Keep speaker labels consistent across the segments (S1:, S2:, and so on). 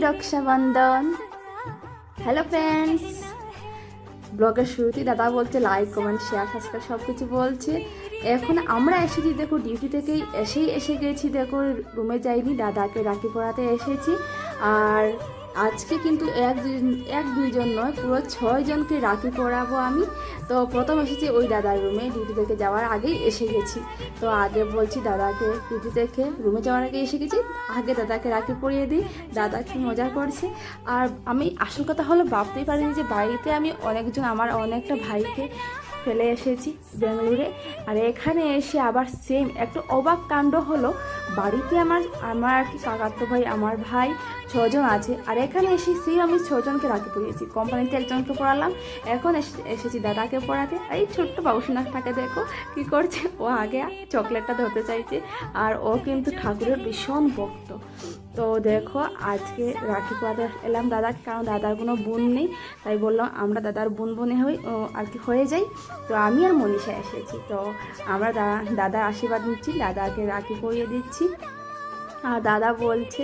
S1: Rakshabandhan. Hello friends, ব্লগের শুরুতেই দাদা বলছে লাইক কমেন্ট শেয়ার সাবস্ক্রাইব সব কিছু বলছে। এখন আমরা এসেছি, দেখো ডিউটি থেকেই এসে গেছি, দেখো রুমে যাইনি, দাদাকে রাখি পরাতে এসেছি। আর আজকে কিন্তু এক দুইজন নয়, পুরো 6 জনকে রাখি পরাবো আমি। তো প্রথম এসেছি ওই দাদার রুমে, ডিউটি থেকে যাওয়ার আগেই এসে গেছি। তো আগে বলছি দাদাকে ডিউটি থেকে রুমে যাওয়ার আগে এসে গেছি, আগে দাদাকে রাখি পরিয়ে দিই। দাদা কি মজা করছে। আর আমি আসল কথা হলো ভাবতেই পারিনি যে বাড়িতে আমি আমার অনেকটা ভাইকে ফেলে এসেছি বেঙ্গালুরে। আর এখানে এসে আবার সেম একটু অবাক কাণ্ড হলো, বাড়িতে আমার আর কি কাকাতো ভাই, আমার ভাই 6 জন আছে, আর এখানে এসে সেই আমি 6 জনকে রাখি পরিয়েছি। কোম্পানিতে একজনকে পড়ালাম, এখন এসেছি দাদাকে পড়াতে। আর এই ছোট্ট বাবুসোনাটাকে দেখো কি করছে, ও আগে চকলেটটা ধরতে চাইছে। আর ও কিন্তু ঠাকুরের ভীষণ ভক্ত। তো দেখো আজকে রাখি পরাতে এলাম দাদাকে, কারণ দাদার কোনো বোন নেই, তাই বললাম আমরা দাদার বোনে আর কি হয়ে যাই। তো আমি আর মনীষা এসেছি, তো আমরা দাদার আশীর্বাদ নিচ্ছি, দাদাকে রাখি পরিয়ে দিচ্ছি। আর দাদা বলছে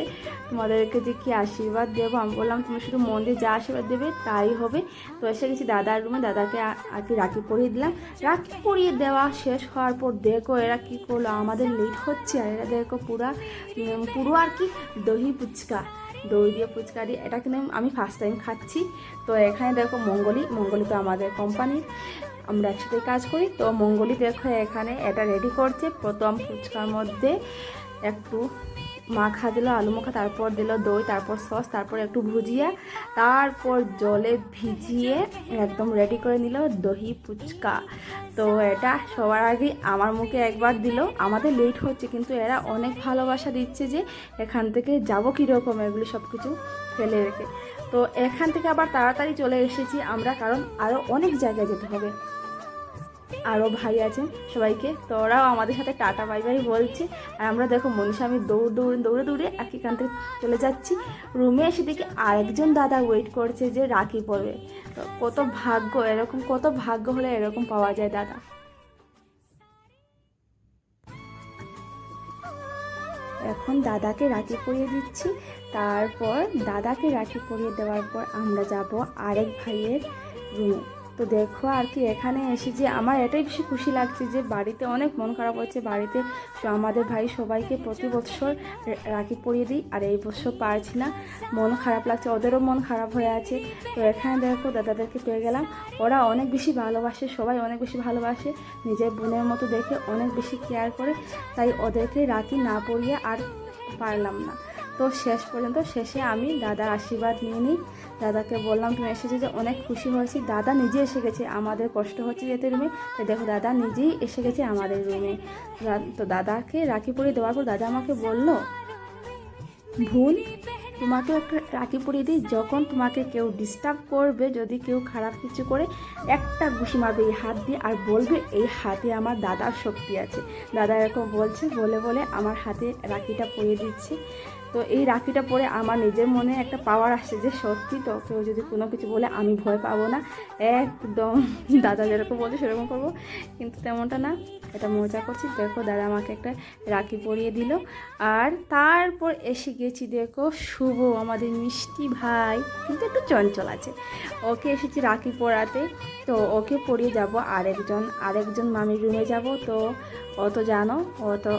S1: তোমাদেরকে যে কী আশীর্বাদ দেবো। আমি বললাম তুমি শুধু মন দিয়ে যা আশীর্বাদ দেবে তাই হবে। তো এসে গেছি দাদার রুমে, দাদাকে আর কি রাখি পরিয়ে দিলাম। রাখি পরিয়ে দেওয়া শেষ হওয়ার পর দেখো এরা কী করলো, আমাদের লেট হচ্ছে। আর এরা দেখো পুরো আর কি দই দিয়ে ফুচকা দিয়ে, এটা কিন্তু আমি ফার্স্ট টাইম খাচ্ছি। তো এখানে দেখো মঙ্গলি তো আমাদের কোম্পানির, আমরা একসাথে কাজ করি। তো মঙ্গলি দেখো এখানে এটা রেডি করছে। প্রথম ফুচকার মধ্যে একটু মাখা দিল, আলু মাখা, তারপর দিল দই, তারপর সস, তারপর একটু ভুজিয়া, তারপর জলে ভিজিয়ে একদম রেডি করে নিল দহি ফুচকা। তো এটা সবার আগে আমার মুখে একবার দিল। আমাদের লেট হচ্ছে, কিন্তু এরা অনেক ভালোবাসা দিচ্ছে যে এখান থেকে যাব কীরকম, এগুলো সব কিছু ফেলে রেখে। তো এখান থেকে আবার তাড়াতাড়ি চলে এসেছি আমরা, কারণ আরও অনেক জায়গায় যেতে হবে। আরও ভাই আছেন সবাইকে, তো ওরাও আমাদের সাথে টাটা বাই বাই বলছে। আর আমরা দেখো মনীষা আমি দৌড়ে আর কি এখান থেকে চলে যাচ্ছি। রুমে এসে দেখি আরেকজন দাদা ওয়েট করছে যে রাখি পরবে। তো কত ভাগ্য হলে এরকম পাওয়া যায় দাদা। এখন দাদাকে রাখি পরিয়ে দিচ্ছি। তারপর দাদাকে রাখি পরিয়ে দেওয়ার পর আমরা যাব আরেক ভাইয়ের রুমে। তো দেখো আর কি এখানে এসে যে আমার এটাই বেশি খুশি লাগছে যে বাড়িতে অনেক মন খারাপ হচ্ছে। বাড়িতে আমাদের ভাই সবাইকে প্রতি বছর রাখি পরিয়ে দিই, আর এই বছর পারছি না, মন খারাপ লাগছে, ওদেরও মন খারাপ হয়ে আছে। তো এখানে দেখো দাদাদেরকে পেয়ে গেলাম। ওরা অনেক বেশি ভালোবাসে, সবাই অনেক বেশি ভালোবাসে, নিজের বোনের মতো দেখে অনেক বেশি কেয়ার করে। তাই ওদেরকে রাখি না পরিয়ে আর পারলাম না। তো শেষে আমি দাদার আশীর্বাদ নিয়ে নিই। দাদাকে বললাম তুমি এসেছো যে, অনেক খুশি হয়েছি। দাদা নিজে এসে গেছে, আমাদের কষ্ট হচ্ছে যেতে রুমে, তো দেখো দাদা নিজেই এসে গেছে আমাদের রুমে। তো দাদাকে রাখি পরিয়ে দেওয়ার পর দাদা আমাকে বলল, ভুল তোমাকেও একটা রাখি পরিয়ে দিই, যখন তোমাকে কেউ ডিস্টার্ব করবে, যদি কেউ খারাপ কিছু করে, একটা ঘুষি মারবে এই হাত দিয়ে, আর বলবে এই হাতে আমার দাদার শক্তি আছে। দাদা এরকম বলছে, বলে আমার হাতে রাখিটা পরিয়ে দিচ্ছে। তো এই রাখিটা পরে আমার নিজের মনে একটা পাওয়ার আসছে যে সত্যি তো কেউ যদি কোনো কিছু বলে আমি ভয় পাবো না, একদম দাদা যেরকম বলছে সেরকম করবো। কিন্তু তেমনটা না, এটা মজা করছি। দেখো দাদা আমাকে একটা রাখি পরিয়ে দিল। আর তারপর এসে গেছি, দেখো শুভ আমাদের মিষ্টি ভাই, কিন্তু একটু চঞ্চল আছে, ওকে এসেছি রাখি পরাতে। তো ওকে পরিয়ে যাব আরেকজন মামির রুমে যাব। তো ও তো জানো,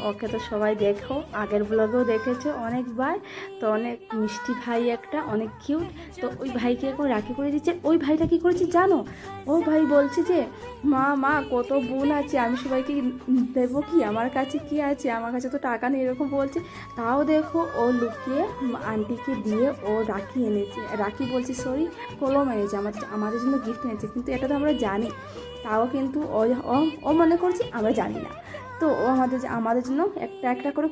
S1: ওকে তো সবাই দেখো, আগের ব্লগেও দেখেছো অনেকবার। তো অনেক মিষ্টি ভাই একটা, অনেক কিউট। তো ওই ভাইকে এখন রাখি করে দিচ্ছে। ওই ভাইটা কী করেছে জানো, ও ভাই বলছে যে মা কত বোন আছে, আমি সবাইকে দেবো কি, আমার কাছে কি আছে, আমার কাছে তো টাকা নেই, এরকম বলছে। তাও দেখো ও লুকিয়ে আন্টিকে দিয়ে ও রাখি বলছি সরি, কলম এনেছে, আমাদের জন্য গিফট এনেছে। কিন্তু এটা তো আমরা জানি, তাও কিন্তু ও মনে করছে আমরা জানি না। তো ও আমাদের জন্য একটা করে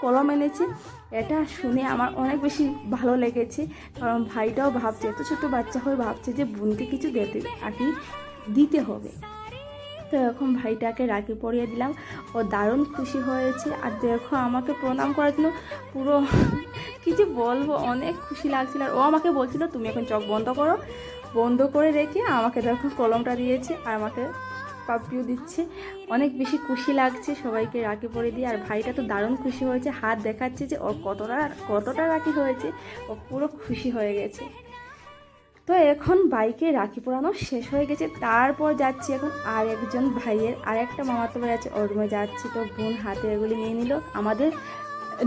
S1: কলম এনেছে। এটা শুনে আমার অনেক বেশি ভালো লেগেছে, কারণ ভাইটাও ভাবছে, এত ছোটো বাচ্চা হয়ে ভাবছে যে বোনকে কিছু দিতে হবে। তো এখন ভাইটাকে রাখি পরিয়ে দিলাম, ও দারুণ খুশি হয়েছে। আর দেখো আমাকে প্রণাম করার জন্য পুরো কিছু বলবো, অনেক খুশি লাগছিল। আর ও আমাকে বলছিল তুমি এখন চোখ বন্ধ করে রেখে আমাকে দেখো কলমটা দিয়েছে আর আমাকে পাপ্পিও দিচ্ছে। অনেক বেশি খুশি লাগছে সবাইকে রাখি পরিয়ে দিয়ে। আর ভাইটা তো দারুণ খুশি হয়েছে, হাত দেখাচ্ছে যে ওর কতটা রাখি হয়েছে, ও পুরো খুশি হয়ে গেছে। তো এখন বাইকে রাখি পরানো শেষ হয়ে গেছে, তারপর যাচ্ছি এখন আর একজন ভাইয়ের আর একটা মামাতো ভাই আছে, ওর রুমে যাচ্ছি। তো বোন হাতে এগুলি নিয়ে নিল আমাদের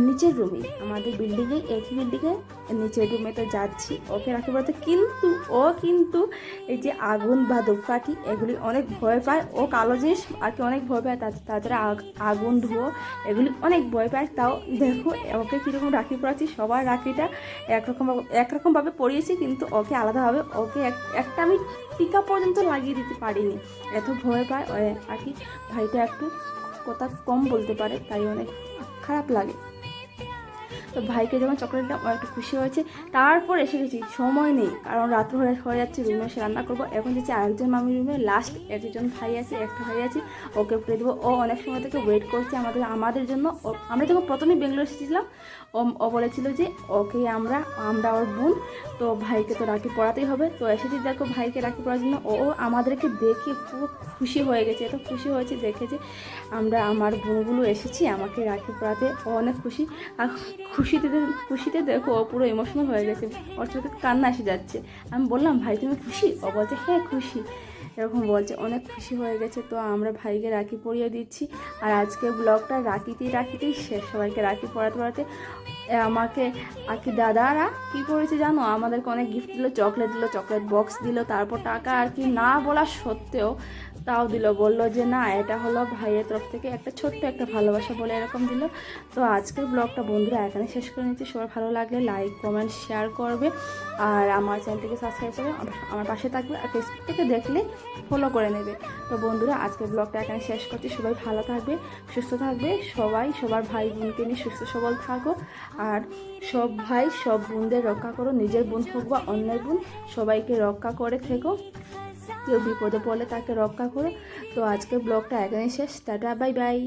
S1: নিচের রুমে, আমাদের বিল্ডিংয়ে, একই বিল্ডিংয়ে নিচের রুমে। তো যাচ্ছি ওকে রাখি পরাতে, কিন্তু এই যে আগুন বা ধূপকাঠি এগুলি অনেক ভয় পায়। ও কালো জিনিস আর কি অনেক ভয় পায়, তাছাড়া আগুন ধোঁয়া এগুলি অনেক ভয় পায়। তাও দেখো ওকে কীরকম রাখি পরাচ্ছি, সবার রাখিটা একরকমভাবে পরিয়েছি, কিন্তু ওকে আলাদাভাবে, ওকে একটা আমি টিকা পর্যন্ত লাগিয়ে দিতে পারিনি, এত ভয় পায় আর কি। ভাইটা একটু কথা কম বলতে পারে, তাই অনেক খারাপ লাগে। তো ভাইকে যখন চকলেট দিলাম ও একটু খুশি হয়েছে। তারপর এসে গেছি, সময় নেই, কারণ রাত্র হয়ে যাচ্ছে, রুমে এসে রান্না করবো। এখন যাচ্ছি আরেকজন মামির রুমে, লাস্ট একজন ভাই আছে, একটা ভাই আছে, ওকে পড়ে দেবো। ও অনেক সময় থেকে ওয়েট করছে আমাদের জন্য। আমরা যখন প্রথমে বেঙ্গলোর এসেছিলাম, ও বলেছিল যে ওকে আমরা ওর বোন, তো ভাইকে তো রাখি পড়াতেই হবে। তো এসেছি দেখো ভাইকে রাখি পড়ার জন্য। ও আমাদেরকে দেখে পুরো খুশি হয়ে গেছে, এত খুশি হয়েছে দেখে যে আমার বোনগুলো এসেছি আমাকে রাখি পড়াতে। ও অনেক খুশি। আর খুশিতে দেখো ও পুরো ইমোশনাল হয়ে গেছে, ওর চোখে কান্না এসে যাচ্ছে। আমি বললাম ভাই তুমি খুশি? ও বলছে হ্যাঁ খুশি, এরকম বলছে, অনেক খুশি হয়ে গেছে। তো আমরা ভাইকে রাখি পরিয়ে দিচ্ছি। আর আজকে ব্লগটা রাখিতেই শেষ। সবাইকে রাখি পরাতে আমাকে আর কি দাদারা কি করেছে জানো, আমাদেরকে অনেক গিফট দিল, চকলেট বক্স দিল, তারপর টাকা আর কি না বলা সত্ত্বেও তাও দিল। বললো যে না এটা হলো ভাইয়ের তরফ থেকে একটা ছোট্ট একটা ভালোবাসা বলে, এরকম দিল। তো আজকের ব্লগটা বন্ধুরা এখানে শেষ করে নিচ্ছি। সবার ভালো লাগলে লাইক কমেন্ট শেয়ার করবে, আর আমার চ্যানেলটিকে সাবস্ক্রাইব করে আমার পাশে থাকবে, আর ফেসবুক থেকে দেখলে ফলো করে নেবে। তো বন্ধুরা আজকের ব্লগটা এখানে শেষ করছি। সবাই ভালো থাকবে, সুস্থ থাকবে, সবার ভাই বোনকে নিয়ে সুস্থ সবল থাকো। আর সব ভাই সব বোনদের রক্ষা করো, নিজের বোন হোক বা অন্যের বোন, সবাইকে রক্ষা করে থেকো। কেউ বিপদে পড়লে তাকে রক্ষা করো। তো আজকের ব্লগটা এখানেই শেষ। Tata, bye bye.